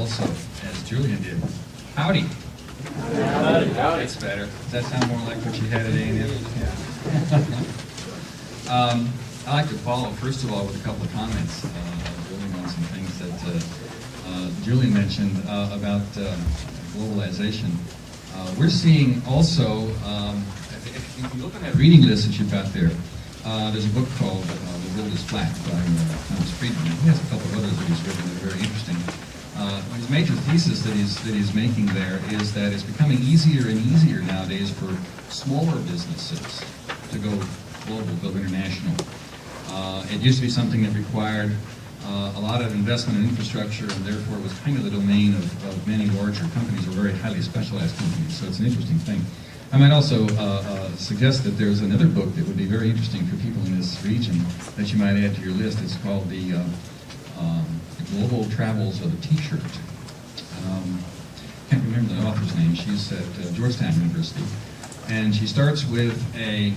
also, as Julian did. Howdy. Howdy. That's better. Does that sound more like what you had at A&M? Yeah. I'd like to follow, first of all, with a couple of comments, building on some things that Julian mentioned about globalization. We're seeing also, if you look at that reading list that you've got there, there's a book called The World is Flat by Thomas Friedman. He has a couple of others that he's written that are very interesting. His major thesis that he's making there is that it's becoming easier and easier nowadays for smaller businesses to go global, go international. It used to be something that required a lot of investment in infrastructure, and therefore it was kind of the domain of many larger companies or very highly specialized companies. So it's an interesting thing. I might also suggest that there's another book that would be very interesting for people in this region that you might add to your list. It's called the Global Travels of a T-Shirt. Can't remember the author's name. She's at Georgetown University. And she starts with a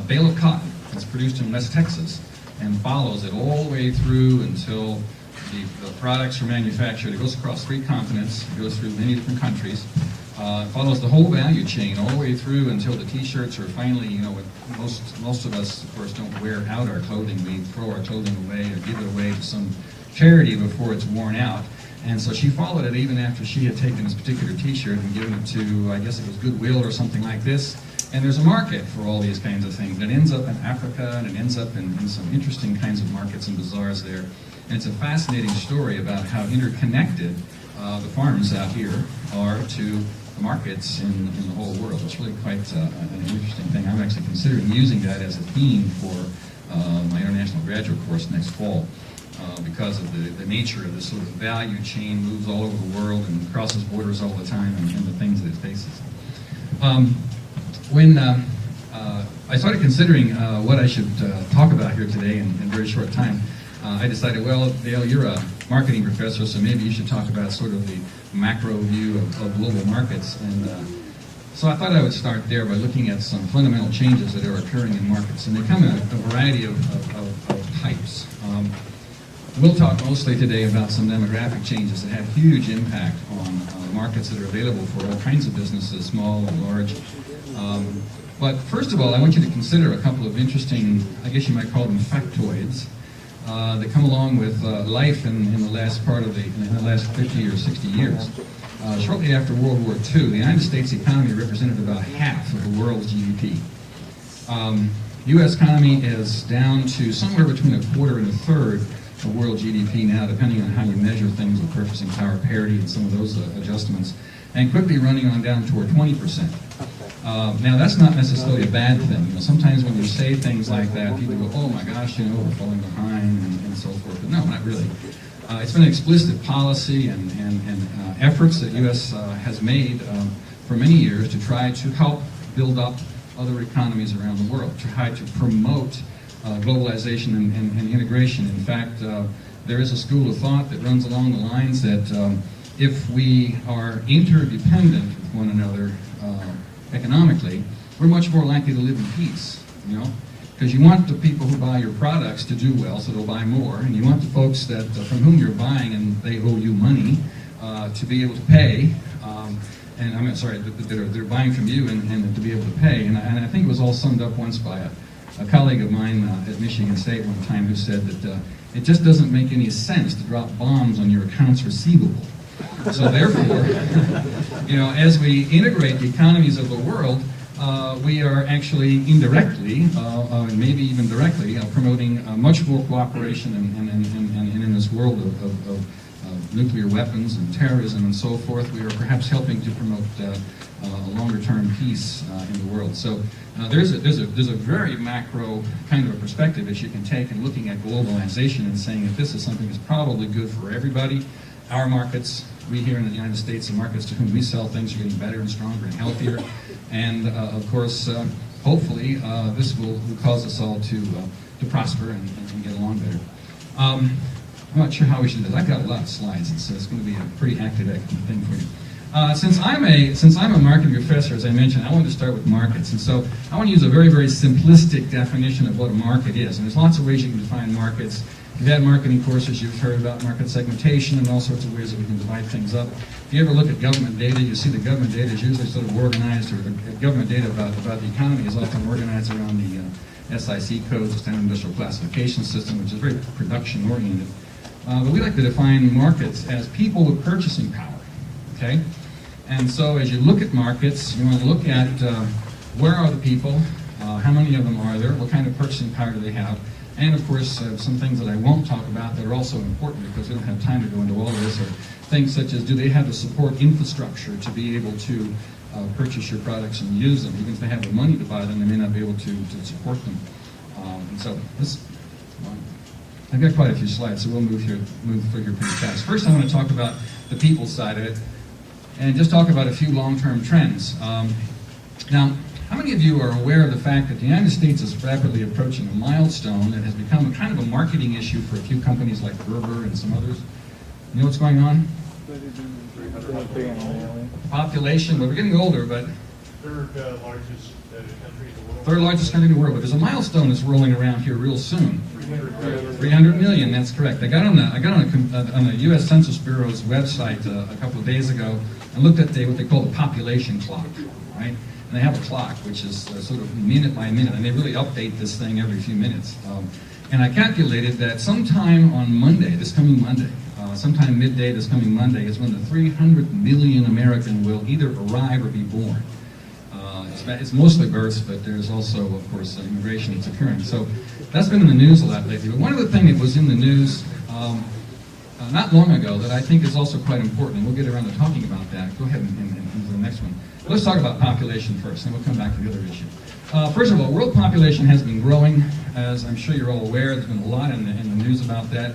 bale of cotton that's produced in West Texas and follows it all the way through until the products are manufactured. It goes across 3 continents. It goes through many different countries. It follows the whole value chain all the way through until the T-shirts are finally, you know, most of us, of course, don't wear out our clothing. We throw our clothing away or give it away to some charity before it's worn out. And so she followed it even after she had taken this particular T-shirt and given it to, I guess it was Goodwill or something like this. And there's a market for all these kinds of things. It ends up in Africa, and it ends up in some interesting kinds of markets and bazaars there. And it's a fascinating story about how interconnected the farms out here are to the markets in the whole world. It's really quite an interesting thing. I'm actually considering using that as a theme for my international graduate course next fall. Because of the nature of this sort of value chain, moves all over the world and crosses borders all the time, and the things that it faces. When I started considering what I should talk about here today in a very short time, I decided, well, Dale, you're a marketing professor, so maybe you should talk about sort of the macro view of global markets. And so I thought I would start there by looking at some fundamental changes that are occurring in markets, and they come in a variety of types. We'll talk mostly today about some demographic changes that have huge impact on markets that are available for all kinds of businesses, small and large. But first of all, I want you to consider a couple of interesting, I guess you might call them factoids, that come along with life in the last part of in the last 50 or 60 years. Shortly after World War II, the United States economy represented about half of the world's GDP. U.S. economy is down to somewhere between a quarter and a third of world GDP now, depending on how you measure things with purchasing power parity and some of those adjustments, and quickly running on down toward 20%. Now, that's not necessarily a bad thing. You know, sometimes when you say things like that, people go, oh my gosh, you know, we're falling behind and so forth. But no, not really. It's been an explicit policy and efforts that U.S. Has made for many years to try to help build up other economies around the world, to try to promote globalization and integration. In fact, there is a school of thought that runs along the lines that if we are interdependent with one another economically, we're much more likely to live in peace, you know? Because you want the people who buy your products to do well, so they'll buy more, and you want the folks that from whom you're buying and they owe you money to be able to pay, and I'm sorry, they're buying from you and to be able to pay. And I think it was all summed up once by a colleague of mine at Michigan State one time who said that it just doesn't make any sense to drop bombs on your accounts receivable. So therefore, you know, as we integrate the economies of the world, we are actually indirectly, and maybe even directly, promoting much more cooperation and in this world of nuclear weapons and terrorism and so forth. We are perhaps helping to promote a longer-term peace in the world. So there's a very macro kind of a perspective that you can take in looking at globalization and saying that this is something that's probably good for everybody. Our markets, we here in the United States, the markets to whom we sell things are getting better and stronger and healthier. And of course, hopefully, this will cause us all to prosper and get along better. I'm not sure how we should do this. I've got a lot of slides, and so it's going to be a pretty active thing for you. Since I'm a marketing professor, as I mentioned, I wanted to start with markets. And so I want to use a very, very simplistic definition of what a market is. And there's lots of ways you can define markets. If you've had marketing courses, you've heard about market segmentation and all sorts of ways that we can divide things up. If you ever look at government data, you see the government data is usually sort of organized, or the government data about the economy is often organized around the SIC codes, the Standard Industrial Classification System, which is very production-oriented. But we like to define markets as people with purchasing power, okay? And so as you look at markets, you want to look at where are the people, how many of them are there, what kind of purchasing power do they have, and of course some things that I won't talk about that are also important because we don't have time to go into all of this, are things such as, do they have the support infrastructure to be able to purchase your products and use them? Even if they have the money to buy them, they may not be able to support them. And so this, I've got quite a few slides, so we'll move through here pretty fast. First, I want to talk about the people side of it, and just talk about a few long-term trends. Now, how many of you are aware of the fact that the United States is rapidly approaching a milestone that has become kind of a marketing issue for a few companies like Gerber and some others? You know what's going on? Population, well, we're getting older, but third largest country in the world. Third largest country in the world, but there's a milestone that's rolling around here real soon. 300 million, that's correct. I got on the U.S. Census Bureau's website a couple of days ago and looked at what they call the population clock, right? And they have a clock, which is sort of minute by minute, and they really update this thing every few minutes. And I calculated that sometime on Monday, this coming Monday, sometime midday this coming Monday, is when the 300 million American will either arrive or be born. It's mostly births, but there's also, of course, immigration that's occurring. So that's been in the news a lot lately. But one other thing that was in the news not long ago that I think is also quite important, and we'll get around to talking about that. Go ahead and move to the next one. But let's talk about population first, and we'll come back to the other issue. First of all, world population has been growing, as I'm sure you're all aware. There's been a lot in the news about that.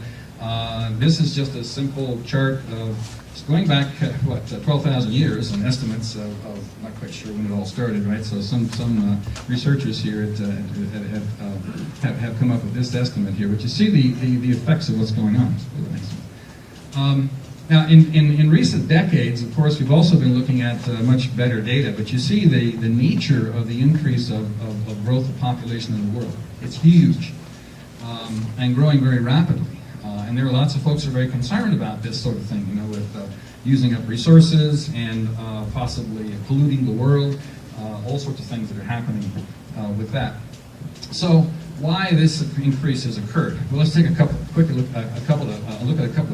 This is just a simple chart of going back, 12,000 years, and estimates of, not quite sure when it all started, right? So some researchers here have come up with this estimate here, but you see the effects of what's going on. Now, in recent decades, of course, we've also been looking at much better data, but you see the nature of the increase of growth of population in the world. It's huge and growing very rapidly. And there are lots of folks who are very concerned about this sort of thing, you know, with using up resources and possibly polluting the world, all sorts of things that are happening with that. So why this increase has occurred? Well, let's take a look at a couple of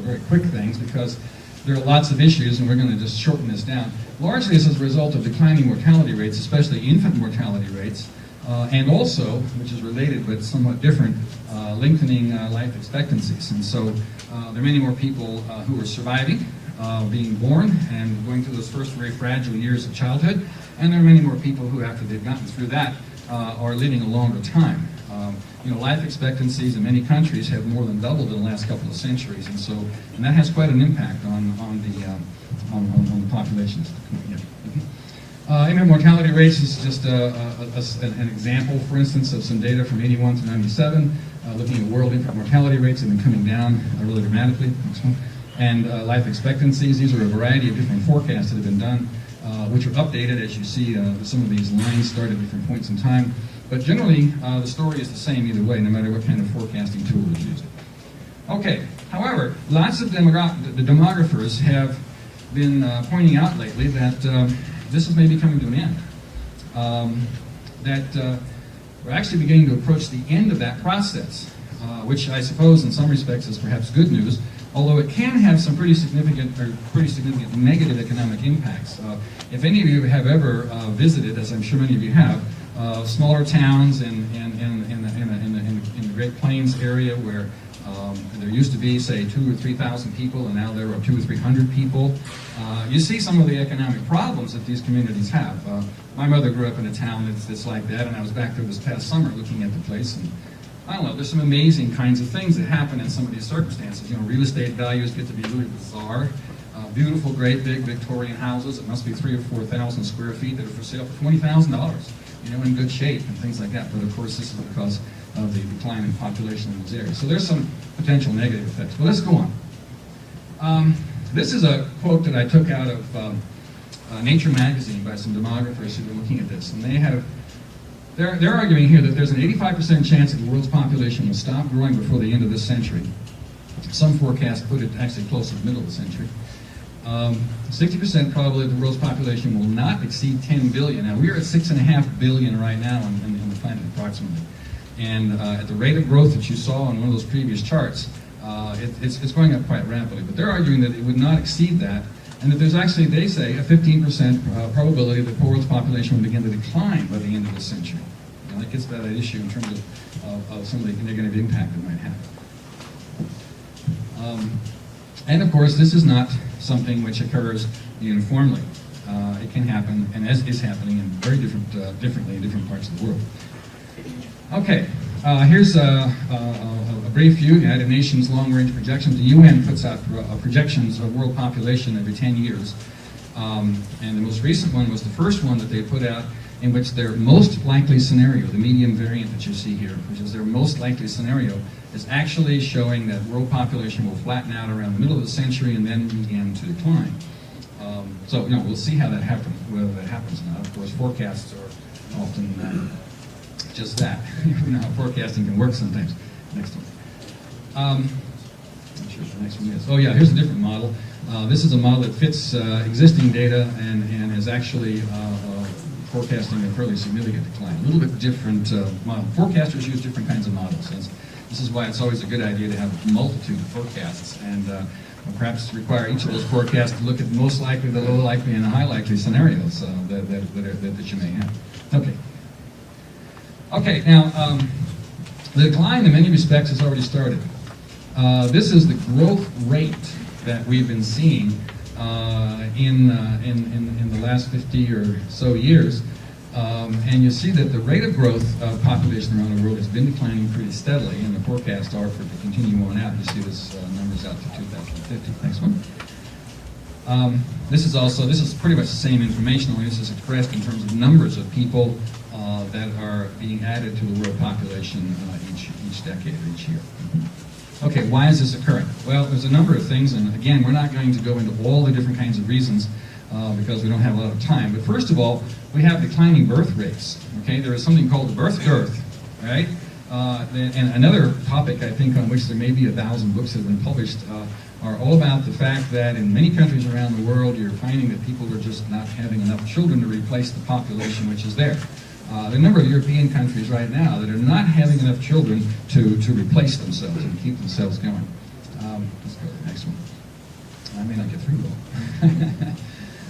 very quick things, because there are lots of issues, and we're going to just shorten this down. Largely, this is a result of declining mortality rates, especially infant mortality rates, and also, which is related but somewhat different, lengthening life expectancies. And so there are many more people who are surviving, being born, and going through those first very fragile years of childhood, and there are many more people who, after they've gotten through that, are living a longer time. You know, life expectancies in many countries have more than doubled in the last couple of centuries, and that has quite an impact on the populations. Infant mortality rates is just an example, for instance, of some data from 81 to 97, looking at world infant mortality rates have been coming down really dramatically. And life expectancies, these are a variety of different forecasts that have been done, which are updated as you see some of these lines start at different points in time. But generally, the story is the same either way, no matter what kind of forecasting tool is used. Okay, however, lots of demographers have been pointing out lately that this is maybe coming to an end. That we're actually beginning to approach the end of that process, which I suppose in some respects is perhaps good news, although it can have some pretty significant negative economic impacts. If any of you have ever visited, as I'm sure many of you have, smaller towns in the Great Plains area where there used to be, say, 2,000 or 3,000 people, and now there are 200 or 300 people. You see some of the economic problems that these communities have. My mother grew up in a town that's like that, and I was back there this past summer looking at the place, and I don't know, there's some amazing kinds of things that happen in some of these circumstances. You know, real estate values get to be really bizarre. Beautiful, great, big Victorian houses that must be 3,000 or 4,000 square feet that are for sale for $20,000, you know, in good shape and things like that. But of course, this is because of the decline in population in those areas. So there's some potential negative effects. But let's go on. This is a quote that I took out of Nature magazine by some demographers who've been looking at this, and they're arguing here that there's an 85% chance that the world's population will stop growing before the end of this century. Some forecasts put it actually close to the middle of the century. 60% probably of the world's population will not exceed 10 billion. Now, we're at 6.5 billion right now on the planet, approximately. And at the rate of growth that you saw on one of those previous charts, it's going up quite rapidly. But they're arguing that it would not exceed that, and that there's actually, they say, a 15% probability that the world's population will begin to decline by the end of the century. And that gets to that issue in terms of some of the negative impact it might have. And of course, this is not something which occurs uniformly. It can happen, and as is happening, in very differently in different parts of the world. Okay, here's a brief view of the United Nations long-range projections. The UN puts out projections of world population every 10 years. And the most recent one was the first one that they put out, in which their most likely scenario, the medium variant that you see here, which is their most likely scenario, is actually showing that world population will flatten out around the middle of the century and then begin to decline. So, we'll see how that happens, whether that happens or not. Of course, forecasts are often just that. You know how forecasting can work sometimes. Next one. I'm not sure what the next one is. Oh yeah, here's a different model. This is a model that fits existing data and is actually forecasting a fairly significant decline. A little bit different model. Forecasters use different kinds of models. This is why it's always a good idea to have a multitude of forecasts, and perhaps require each of those forecasts to look at the most likely, the low likely, and the high likely scenarios that you may have. Okay, now the decline in many respects has already started. This is the growth rate that we've been seeing in the last 50 or so years. And you see that the rate of growth of population around the world has been declining pretty steadily, and the forecasts are for it to continue on out. You see this numbers out to 2050. Next one. This is pretty much the same information, only this is expressed in terms of numbers of people that are being added to the world population each decade or each year. Okay, why is this occurring? Well, there's a number of things, and again, we're not going to go into all the different kinds of reasons because we don't have a lot of time. But first of all, we have declining birth rates. Okay, there is something called the birth dearth, right? And another topic, I think, on which there may be 1,000 books that have been published are all about the fact that in many countries around the world, you're finding that people are just not having enough children to replace the population which is there. There are a number of European countries right now that are not having enough children to replace themselves and keep themselves going. Let's go to the next one. I may not get through though.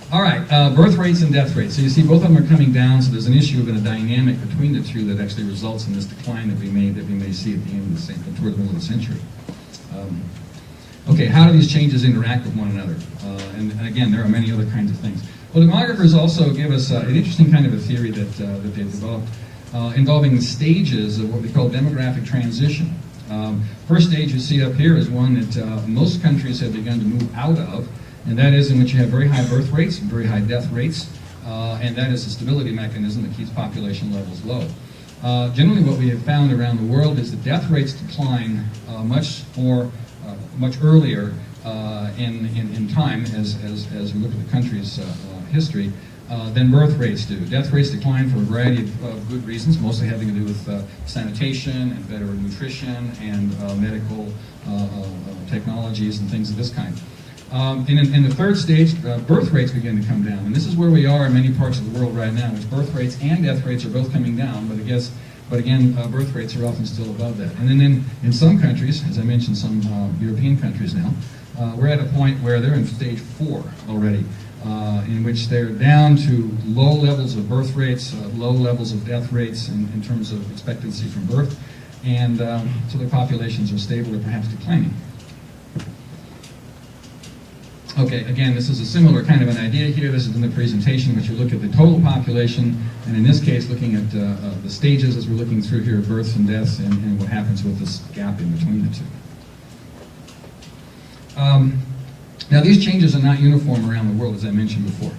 All right, birth rates and death rates. So you see both of them are coming down, so there's an issue of a dynamic between the two that actually results in this decline that we may see at the end of the century, toward the middle of the century. Okay, how do these changes interact with one another? And again, there are many other kinds of things. Well, demographers also give us an interesting kind of a theory that they've developed involving the stages of what we call demographic transition. First stage you see up here is one that most countries have begun to move out of, and that is in which you have very high birth rates and very high death rates, and that is a stability mechanism that keeps population levels low. Generally what we have found around the world is that death rates decline much earlier in time as we look at the country's history than birth rates do. Death rates decline for a variety of good reasons, mostly having to do with sanitation and better nutrition and medical technologies and things of this kind. In the third stage, birth rates begin to come down, and this is where we are in many parts of the world right now, which birth rates and death rates are both coming down, but again, birth rates are often still above that. And then in some countries, as I mentioned, some European countries now, we're at a point where they're in stage 4 already, in which they're down to low levels of birth rates, low levels of death rates in terms of expectancy from birth, and so their populations are stable or perhaps declining. Okay, again, this is a similar kind of an idea here. This is in the presentation, which you look at the total population, and in this case, looking at the stages as we're looking through here, births and deaths, and what happens with this gap in between the two. Now, these changes are not uniform around the world, as I mentioned before.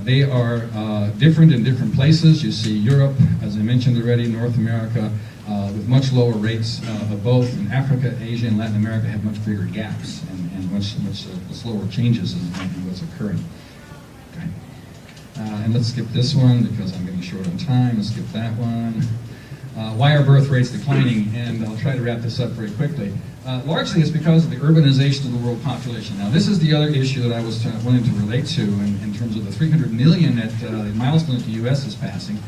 They are different in different places. You see Europe, as I mentioned already, North America, with much lower rates of both. In Africa, Asia, and Latin America have much bigger gaps and much slower changes in what's occurring. Okay. And let's skip this one because I'm getting short on time. Let's skip that one. Why are birth rates declining? And I'll try to wrap this up very quickly. Largely it's because of the urbanization of the world population. Now this is the other issue that I was wanting to relate to in terms of the 300 million that the milestone that the U.S. is passing.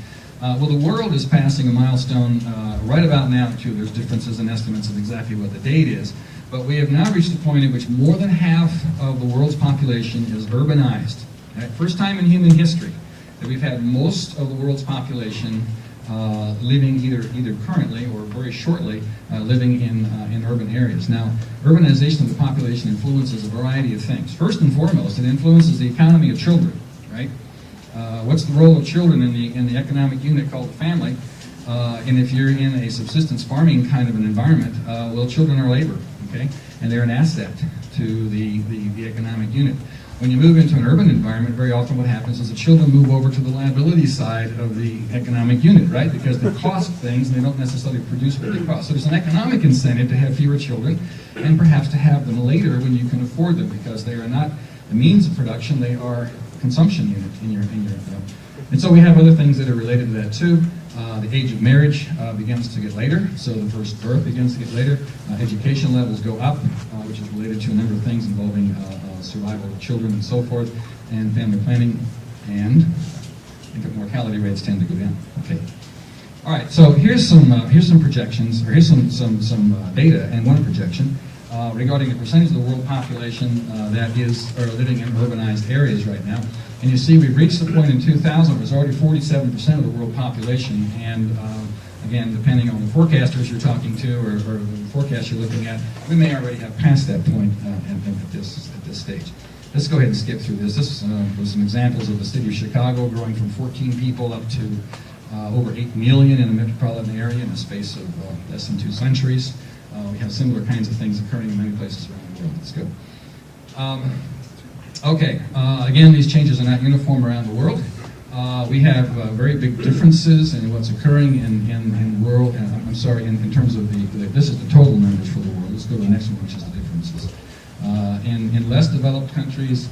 Well, the world is passing a milestone right about now too. There's differences in estimates of exactly what the date is. But we have now reached a point at which more than half of the world's population is urbanized. Right? First time in human history that we've had most of the world's population living either currently or very shortly living in urban areas. Now, urbanization of the population influences a variety of things. First and foremost, it influences the economy of children, right? What's the role of children in the economic unit called the family? And if you're in a subsistence farming kind of an environment, well, children are labor, okay? And they're an asset to the economic unit. When you move into an urban environment, very often what happens is the children move over to the liability side of the economic unit, right? Because they cost things and they don't necessarily produce what they cost. So there's an economic incentive to have fewer children and perhaps to have them later when you can afford them, because they are not the means of production, they are consumption unit in your and so we have other things that are related to that too. The age of marriage begins to get later, so the first birth begins to get later. Education levels go up, which is related to a number of things involving survival of children and so forth, and family planning, and infant mortality rates tend to go down. Okay. All right. So here's some projections, or here's some data and one projection regarding the percentage of the world population that are living in urbanized areas right now. And you see we've reached the point in 2000 where it's already 47% of the world population, and again, depending on the forecasters you're talking to or the forecast you're looking at, we may already have passed that point at this stage. Let's go ahead and skip through this. This was some examples of the city of Chicago growing from 14 people up to over 8 million in a metropolitan area in the space of less than 2 centuries. We have similar kinds of things occurring in many places around the world. Let's go. Okay, again, these changes are not uniform around the world. We have very big differences in what's occurring in rural, in terms of this is the total numbers for the world. Let's go to the next one, which is the differences. In less developed countries,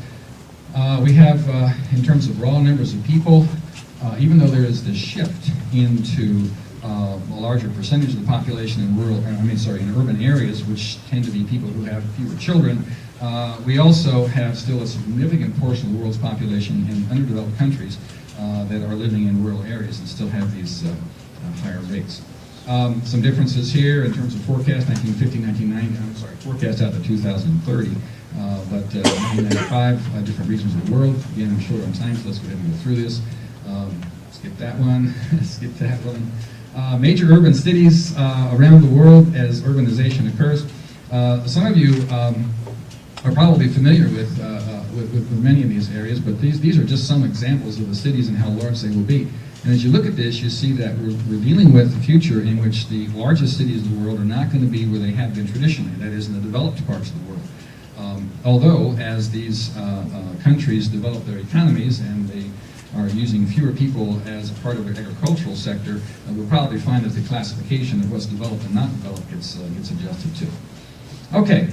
we have, in terms of raw numbers of people, even though there is this shift into a larger percentage of the population in in urban areas, which tend to be people who have fewer children, we also have still a significant portion of the world's population in underdeveloped countries that are living in rural areas and still have these higher rates. Some differences here in terms of forecast, 1950, 1990, forecast out to 2030, but 1995, different regions of the world. Again, I'm short on time, so let's go ahead and go through this. Skip that one, skip that one. Major urban cities around the world as urbanization occurs. Some of you are probably familiar with many of these areas, but these are just some examples of the cities and how large they will be. And as you look at this, you see that we're dealing with a future in which the largest cities of the world are not going to be where they have been traditionally, that is in the developed parts of the world. Although, as these countries develop their economies and they are using fewer people as a part of their agricultural sector, we'll probably find that the classification of what's developed and not developed gets adjusted too. Okay,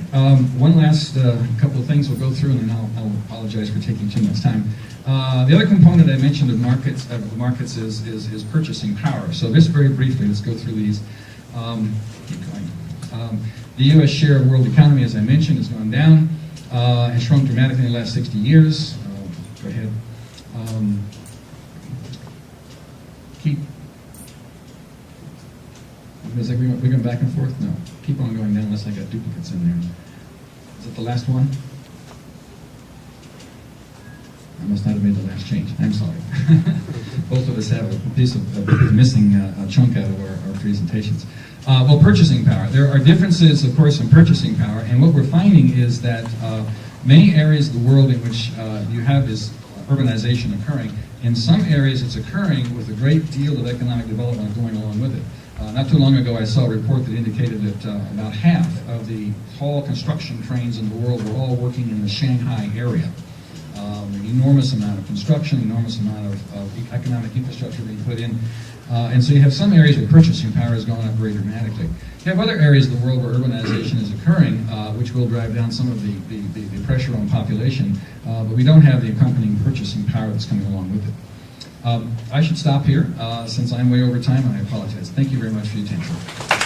one last couple of things we'll go through, and then I'll apologize for taking too much time. The other component I mentioned of markets is purchasing power. So just very briefly, let's go through these. Keep going. The U.S. share of world economy, as I mentioned, has gone down. Has shrunk dramatically in the last 60 years. Go ahead. Keep. Is it, we're going back and forth? No. Keep on going down unless I got duplicates in there. Is it the last one? I must not have made the last change. I'm sorry. Both of us have a piece of missing chunk out of our presentations. Well, purchasing power. There are differences, of course, in purchasing power, and what we're finding is that many areas of the world in which you have this urbanization occurring, in some areas it's occurring with a great deal of economic development going along with it. Not too long ago I saw a report that indicated that about half of the tall construction cranes in the world were all working in the Shanghai area. An enormous amount of construction, enormous amount of economic infrastructure being put in. And so you have some areas where purchasing power has gone up very dramatically. You have other areas of the world where urbanization is occurring, which will drive down some of the pressure on population, but we don't have the accompanying purchasing power that's coming along with it. I should stop here since I'm way over time, and I apologize. Thank you very much for your attention.